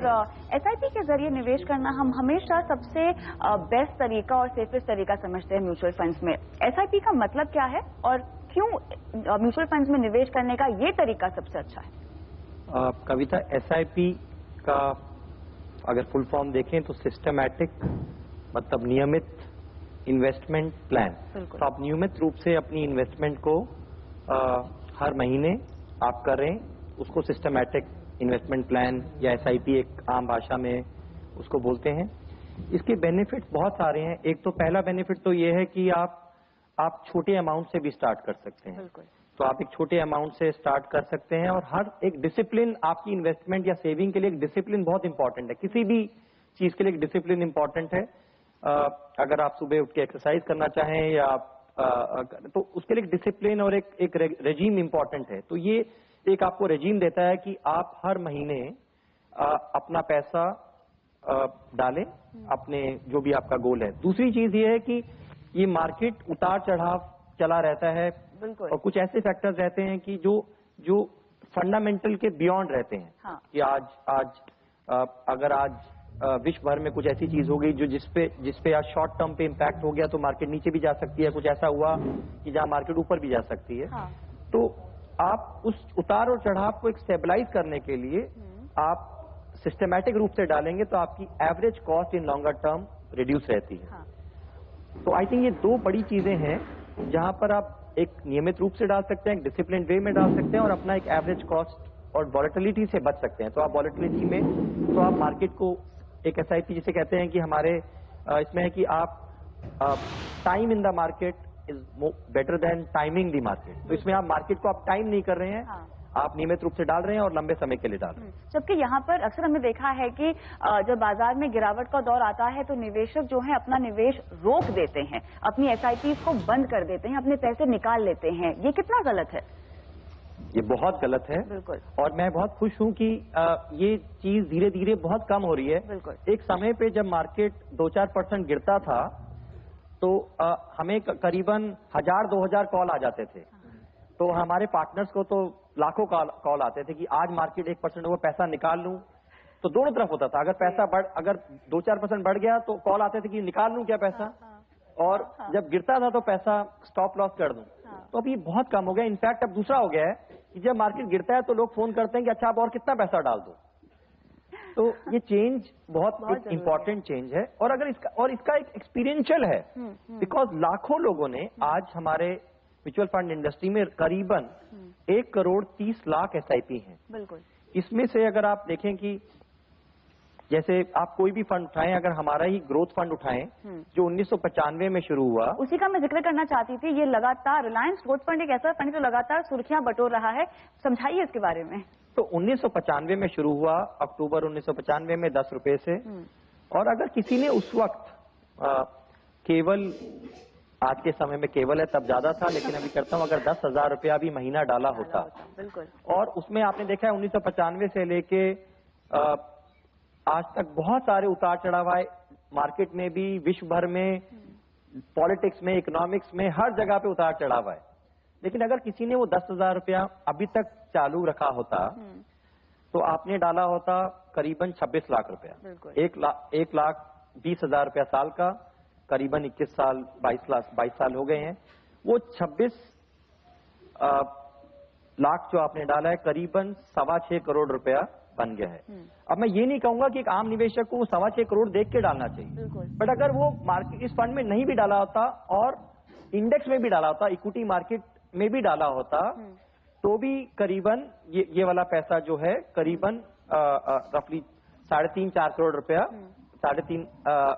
और एसआईपी के जरिए निवेश करना हम हमेशा सबसे बेस्ट तरीका और सेफेस्ट तरीका समझते हैं म्यूचुअल फंड्स में। एसआईपी का मतलब क्या है और क्यों म्यूचुअल फंड्स में निवेश करने का ये तरीका सबसे अच्छा है? कविता, एसआईपी का अगर फुल फॉर्म देखें तो सिस्टमैटिक मतलब नियमित इन्वेस्टमेंट प्लान। तो आप नियमित रूप से अपनी इन्वेस्टमेंट को हर महीने आप कर रहे हैं, उसको सिस्टमैटिक इन्वेस्टमेंट प्लान या एसआईपी एक आम भाषा में उसको बोलते हैं। इसके बेनिफिट्स बहुत सारे हैं। एक तो पहला बेनिफिट तो ये है कि आप छोटे अमाउंट से भी स्टार्ट कर सकते हैं। तो आप एक छोटे अमाउंट से स्टार्ट कर सकते हैं और हर एक डिसिप्लिन आपकी इन्वेस्टमेंट या सेविंग के लिए एक डिसिप्लिन बहुत इंपॉर्टेंट है। किसी भी चीज के लिए एक डिसिप्लिन इंपॉर्टेंट है। अगर आप सुबह उठ के एक्सरसाइज करना चाहें या तो उसके लिए एक डिसिप्लिन और एक रेजीम इंपॉर्टेंट है। तो ये एक आपको रेजीम देता है कि आप हर महीने अपना पैसा डालें, अपने जो भी आपका गोल है। दूसरी चीज ये है कि ये मार्केट उतार चढ़ाव चला रहता है और कुछ ऐसे फैक्टर्स रहते हैं कि जो फंडामेंटल के बियॉन्ड रहते हैं। हाँ। कि आज अगर आज विश्व भर में कुछ ऐसी चीज हो गई जो जिसपे आज शॉर्ट टर्म पे इम्पैक्ट हो गया तो मार्केट नीचे भी जा सकती है। कुछ ऐसा हुआ कि जहां मार्केट ऊपर भी जा सकती है। हाँ। तो आप उस उतार और चढ़ाव को एक स्टेबलाइज करने के लिए आप सिस्टमैटिक रूप से डालेंगे तो आपकी average cost in longer term reduce रहती है। हाँ। तो आई थिंक ये दो बड़ी चीजें हैं जहां पर आप एक नियमित रूप से डाल सकते हैं, एक डिसिप्लिन वे में डाल सकते हैं और अपना एक एवरेज कॉस्ट और वॉलेटिलिटी से बच सकते हैं। तो आप वॉलेटिलिटी में तो आप मार्केट को एक एसआईपी जिसे कहते हैं कि हमारे इसमें है कि आप time in the market is better than timing the market. तो इसमें आप मार्केट को आप टाइम नहीं कर रहे हैं। हाँ। आप नियमित रूप से डाल रहे हैं और लंबे समय के लिए डाल रहे हैं। जबकि यहाँ पर अक्सर हमने देखा है कि जब बाजार में गिरावट का दौर आता है तो निवेशक जो है अपना निवेश रोक देते हैं, अपनी एसआईपी को बंद कर देते हैं, अपने पैसे निकाल लेते हैं। ये कितना गलत है? ये बहुत गलत है। बिल्कुल। और मैं बहुत खुश हूं कि ये चीज धीरे धीरे बहुत कम हो रही है। बिल्कुल। एक समय पे जब मार्केट 2-4% गिरता था तो हमें करीबन 1000-2000 कॉल आ जाते थे। तो हमारे पार्टनर्स को तो लाखों कॉल आते थे कि आज मार्केट 1% हुआ, पैसा निकाल लूं। तो दोनों तरफ होता था। अगर 2-4% बढ़ गया तो कॉल आते थे कि निकाल लूं क्या पैसा। और जब गिरता था तो पैसा स्टॉप लॉस कर दूं। तो अभी बहुत कम हो गया। इनफैक्ट अब दूसरा हो गया है कि जब मार्केट गिरता है तो लोग फोन करते हैं कि अच्छा आप और कितना पैसा डाल दो। तो ये चेंज बहुत इंपॉर्टेंट चेंज है। और अगर इसका एक एक्सपीरियंशियल है बिकॉज लाखों लोगों ने आज हमारे म्यूचुअल फंड इंडस्ट्री में करीबन 1,30,00,000 एसआईपी हैं। बिल्कुल। इसमें से अगर आप देखें कि जैसे आप कोई भी फंड उठाएं, अगर हमारा ही ग्रोथ फंड उठाएं जो 1995 में शुरू हुआ, उसी का मैं जिक्र करना चाहती थी। ये लगातार रिलायंस ग्रोथ फंड एक ऐसा फंड जो लगातार सुर्खियां बटोर रहा है, समझाइए इसके बारे में। तो 1995 में शुरू हुआ, अक्टूबर 1995 में 10 रुपए से। और अगर किसी ने उस वक्त केवल, आज के समय में केवल है, तब ज्यादा था लेकिन अभी करता हूं, अगर 10,000 रुपया भी महीना डाला होता। बिल्कुल। और उसमें आपने देखा है 1995 से लेके आज तक बहुत सारे उतार चढ़ाव आए, मार्केट में भी, विश्व भर में, पॉलिटिक्स में, इकोनॉमिक्स में, हर जगह पे उतार चढ़ाव आए। लेकिन अगर किसी ने वो 10,000 रुपया अभी तक चालू रखा होता तो आपने डाला होता करीबन 26 लाख रुपया। 1,20,000 रुपया साल का, करीबन 21 साल 22 साल हो गए हैं। वो 26 लाख जो आपने डाला है करीबन 6.25 करोड़ रुपया बन गया है। अब मैं ये नहीं कहूंगा कि एक आम निवेशक को 6.25 करोड़ देख के डालना चाहिए, बट अगर वो मार्केट इस फंड में नहीं भी डाला होता और इंडेक्स में भी डाला होता, इक्विटी मार्केट में भी डाला होता, तो भी करीबन ये वाला पैसा जो है करीबन रफली 3.5-4 करोड़ रुपया, 3.5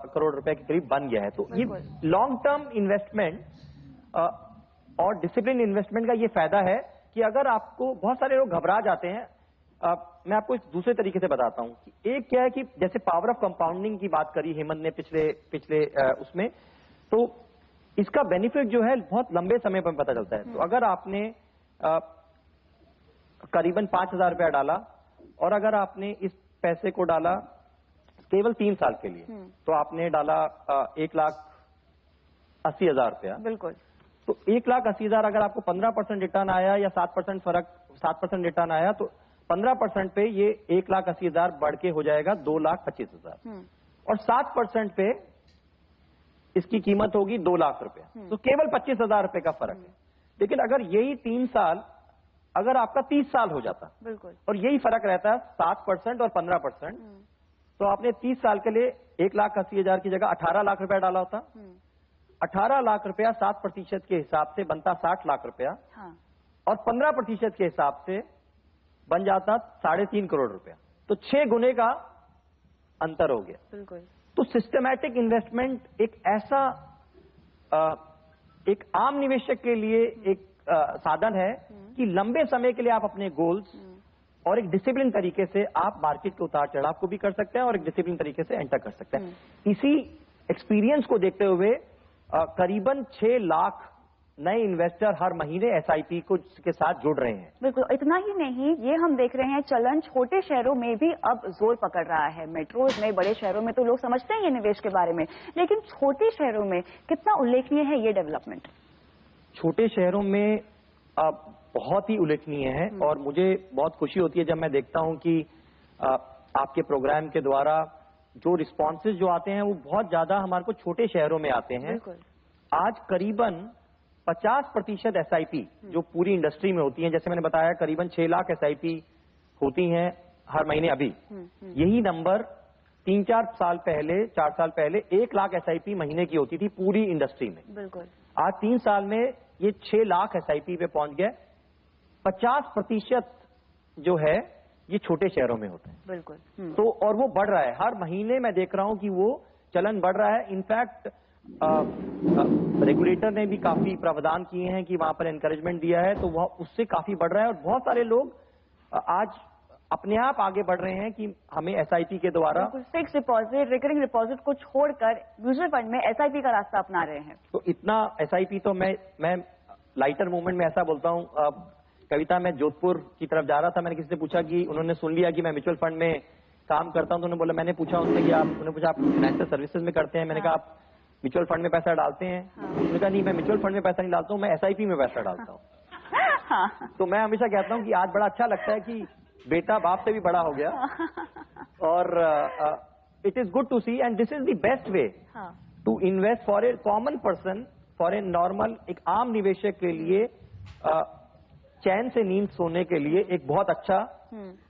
करोड़ रुपए के करीब बन गया है। तो ये लॉन्ग टर्म इन्वेस्टमेंट और डिसिप्लिन इन्वेस्टमेंट का ये फायदा है कि अगर आपको, बहुत सारे लोग घबरा जाते हैं। मैं आपको एक दूसरे तरीके से बताता हूं कि एक क्या है कि जैसे पावर ऑफ कंपाउंडिंग की बात करी हेमंत ने पिछले उसमें, तो इसका बेनिफिट जो है बहुत लंबे समय पर पता चलता है। तो अगर आपने करीबन 5,000 रुपया डाला और अगर आपने इस पैसे को डाला केवल 3 साल के लिए, तो आपने डाला 1,80,000 रुपया। बिल्कुल। तो 1,80,000 अगर आपको 15% रिटर्न आया या 7% रिटर्न आया, तो 15% पे ये 1,80,000 बढ़ के हो जाएगा 2,25,000 और 7% पे इसकी कीमत होगी 2 लाख रुपया। तो केवल 25,000 रुपए का फर्क है। लेकिन अगर यही 3 साल अगर आपका 30 साल हो जाता, बिल्कुल, और यही फर्क रहता है 7% और 15%, तो आपने 30 साल के लिए 1,80,000 की जगह 18 लाख रुपया डाला होता। 18 लाख रुपया 7% के हिसाब से बनता 60 लाख रुपया, हाँ, और 15% के हिसाब से बन जाता 3.5 करोड़ रुपया। तो 6 गुने का अंतर हो गया। बिल्कुल। तो सिस्टमैटिक इन्वेस्टमेंट एक ऐसा एक आम निवेशक के लिए एक साधन है कि लंबे समय के लिए आप अपने गोल्स और एक डिसिप्लिन तरीके से आप मार्केट के उतार चढ़ाव को भी कर सकते हैं और एक डिसिप्लिन तरीके से एंटर कर सकते हैं। इसी एक्सपीरियंस को देखते हुए करीबन 6 लाख नए इन्वेस्टर हर महीने एसआईपी को के साथ जुड़ रहे हैं। बिल्कुल, इतना ही नहीं, ये हम देख रहे हैं चलन छोटे शहरों में भी अब जोर पकड़ रहा है। मेट्रोज में, बड़े शहरों में तो लोग समझते हैं ये निवेश के बारे में, लेकिन छोटे शहरों में कितना उल्लेखनीय है ये डेवलपमेंट? छोटे शहरों में बहुत ही उल्लेखनीय है और मुझे बहुत खुशी होती है जब मैं देखता हूं कि आपके प्रोग्राम के द्वारा जो रिस्पॉन्सेज जो आते हैं वो बहुत ज्यादा हमारे को छोटे शहरों में आते हैं। आज करीबन 50% एसआईपी जो पूरी इंडस्ट्री में होती है, जैसे मैंने बताया करीबन 6 लाख एसआईपी होती हैं हर महीने। अभी यही नंबर 3-4 साल पहले, 4 साल पहले 1 लाख एसआईपी महीने की होती थी पूरी इंडस्ट्री में। बिल्कुल। आज 3 साल में ये 6 लाख एसआईपी पे पहुंच गए। 50% जो है ये छोटे शहरों में होते हैं। बिल्कुल। तो और वो बढ़ रहा है, हर महीने मैं देख रहा हूं कि वो चलन बढ़ रहा है। इनफैक्ट रेगुलेटर ने भी काफी प्रावधान किए हैं कि वहां पर एनकरेजमेंट दिया है, तो वह उससे काफी बढ़ रहा है। और बहुत सारे लोग आज अपने आप आगे बढ़ रहे हैं कि हमें एसआईपी के द्वारा फिक्स डिपॉजिट, रिकरिंग डिपॉजिट को छोड़कर म्यूचुअल फंड में एसआईपी का रास्ता अपना रहे हैं। तो इतना एसआईपी तो मैं लाइटर मूवमेंट में ऐसा बोलता हूं। कविता, मैं जोधपुर की तरफ जा रहा था, मैंने किसी से पूछा कि उन्होंने सुन लिया कि मैं म्यूचुअल फंड में काम करता हूं, तो उन्होंने बोला, मैंने पूछा उनसे कि उन्होंने पूछा आप फाइनेंशियल सर्विसेज में करते हैं? मैंने कहा आप म्यूचुअल फंड में पैसा डालते हैं? उन्होंने कहा नहीं, मैं म्यूचुअल फंड में पैसा नहीं डालता हूं, मैं एसआईपी में पैसा डालता हूं। तो मैं हमेशा कहता हूं कि आज बड़ा अच्छा लगता है कि बेटा बाप से भी बड़ा हो गया। और it is good to see and this is the best way to invest for a common person, for a normal, एक आम निवेशक के लिए चैन से नींद सोने के लिए एक बहुत अच्छा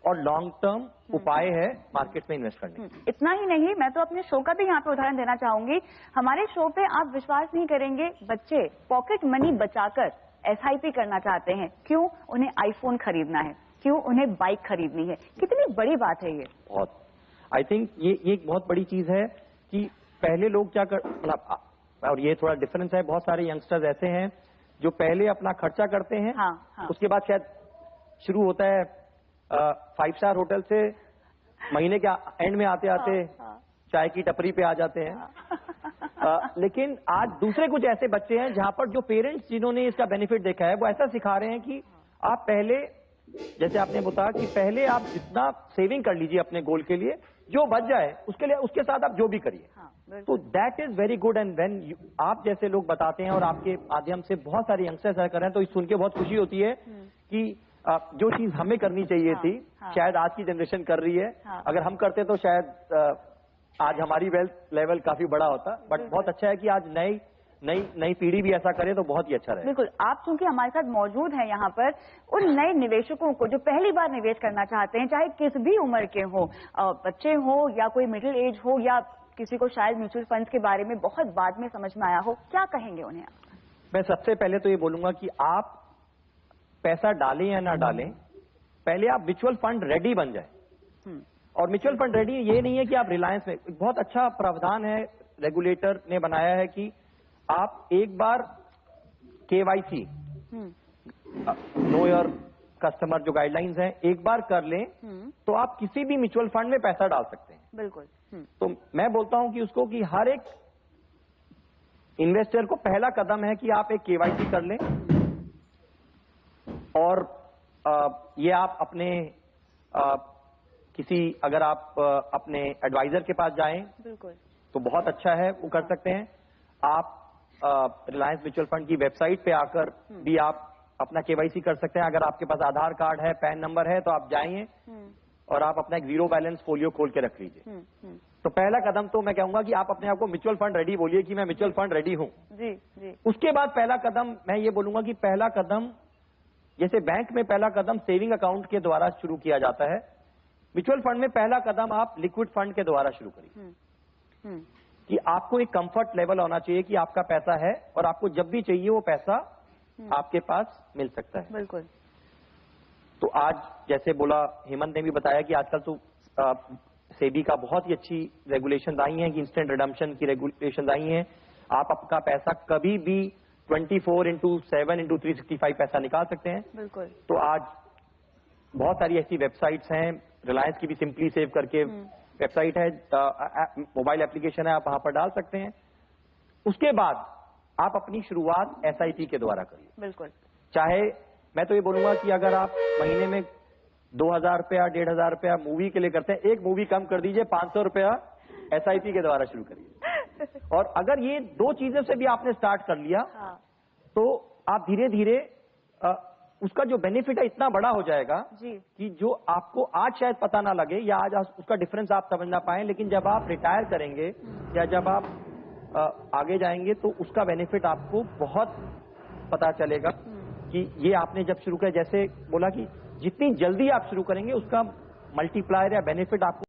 और लॉन्ग टर्म उपाय है मार्केट में इन्वेस्ट करने। इतना ही नहीं, मैं तो अपने शो का भी यहाँ पे उदाहरण देना चाहूंगी। हमारे शो पे आप विश्वास नहीं करेंगे, बच्चे पॉकेट मनी बचाकर एसआईपी करना चाहते हैं। क्यों? उन्हें आईफोन खरीदना है, क्यों उन्हें बाइक खरीदनी है। कितनी बड़ी बात है ये। बहुत, आई थिंक ये एक बहुत बड़ी चीज है कि पहले लोग क्या कर, मतलब, और ये थोड़ा डिफरेंस है, बहुत सारे यंगस्टर्स ऐसे हैं जो पहले अपना खर्चा करते हैं, उसके बाद शायद शुरू होता है 5 स्टार होटल से, महीने के एंड में आते आते चाय की टपरी पे आ जाते हैं। लेकिन आज दूसरे कुछ ऐसे बच्चे हैं जहां पर जो पेरेंट्स जिन्होंने इसका बेनिफिट देखा है वो ऐसा सिखा रहे हैं कि आप पहले, जैसे आपने बताया कि पहले आप जितना सेविंग कर लीजिए अपने गोल के लिए, जो बच जाए उसके लिए, उसके साथ आप जो भी करिए। तो that is very good. And when आप जैसे लोग बताते हैं और आपके माध्यम से बहुत सारे यंगस्टर्स कर रहे हैं, तो सुन के बहुत खुशी होती है कि जो चीज हमें करनी चाहिए थी शायद आज की जनरेशन कर रही है। अगर हम करते तो शायद आज हमारी वेल्थ लेवल काफी बड़ा होता। बट बहुत अच्छा है कि आज नई पीढ़ी भी ऐसा करे तो बहुत ही अच्छा रहे। बिल्कुल, आप चूंकि हमारे साथ मौजूद हैं यहाँ पर, उन नए निवेशकों को जो पहली बार निवेश करना चाहते हैं, चाहे किस भी उम्र के हो, बच्चे हो या कोई मिडिल एज हो, या किसी को शायद म्यूचुअल फंड्स के बारे में बहुत बाद में समझ में आया हो, क्या कहेंगे उन्हें? मैं सबसे पहले तो ये बोलूंगा कि आप पैसा डालें या ना डालें, पहले आप म्यूचुअल फंड रेडी बन जाए। और म्यूचुअल फंड रेडी ये नहीं है कि आप रिलायंस में, बहुत अच्छा प्रावधान है रेगुलेटर ने बनाया है कि आप एक बार केवाईसी, नो योर कस्टमर जो गाइडलाइंस हैं, एक बार कर लें तो आप किसी भी म्यूचुअल फंड में पैसा डाल सकते हैं। बिल्कुल। तो मैं बोलता हूं कि उसको कि हर एक इन्वेस्टर को पहला कदम है कि आप एक केवाईसी कर लें, और ये आप अपने किसी, अगर आप अपने एडवाइजर के पास जाएं बिल्कुल तो बहुत अच्छा है, वो कर सकते हैं। आप रिलायंस म्यूचुअल फंड की वेबसाइट पे आकर भी आप अपना केवाईसी कर सकते हैं। अगर आपके पास आधार कार्ड है, पैन नंबर है, तो आप जाइए और आप अपना एक जीरो बैलेंस फोलियो खोल के रख लीजिए। तो पहला कदम तो मैं कहूंगा कि आप अपने आप को म्यूचुअल फंड रेडी बोलिए कि मैं म्यूचुअल फंड रेडी हूं। जी जी। उसके बाद पहला कदम मैं ये बोलूंगा कि पहला कदम, जैसे बैंक में पहला कदम सेविंग अकाउंट के द्वारा शुरू किया जाता है, म्यूचुअल फंड में पहला कदम आप लिक्विड फंड के द्वारा शुरू करिए। कि आपको एक कंफर्ट लेवल होना चाहिए कि आपका पैसा है और आपको जब भी चाहिए वो पैसा आपके पास मिल सकता है। बिल्कुल। तो आज जैसे बोला हेमंत ने भी बताया कि आजकल तो सेबी का बहुत ही अच्छी रेगुलेशन आई हैं कि इंस्टेंट रिडम्पशन की रेगुलेशन आई हैं। आप आपका पैसा कभी भी 24/7/365 पैसा निकाल सकते हैं। बिल्कुल। तो आज बहुत सारी ऐसी वेबसाइट्स हैं, रिलायंस की भी सिंपली सेव करके वेबसाइट है, मोबाइल एप्लीकेशन है, आप वहां पर डाल सकते हैं। उसके बाद आप अपनी शुरुआत एसआईपी के द्वारा करिए। बिल्कुल। चाहे मैं तो ये बोलूंगा कि अगर आप महीने में 2000 रुपया 1500 रुपया मूवी के लिए करते हैं, एक मूवी कम कर दीजिए, 500 रुपया एसआईपी के द्वारा शुरू करिए। और अगर ये दो चीजों से भी आपने स्टार्ट कर लिया, हाँ। तो आप धीरे धीरे उसका जो बेनिफिट है इतना बड़ा हो जाएगा जी। कि जो आपको आज शायद पता ना लगे या आज उसका डिफरेंस आप समझ ना पाए, लेकिन जब आप रिटायर करेंगे या जब आप आगे जाएंगे तो उसका बेनिफिट आपको बहुत पता चलेगा कि ये आपने जब शुरू किया, जैसे बोला कि जितनी जल्दी आप शुरू करेंगे उसका मल्टीप्लायर या बेनिफिट आपको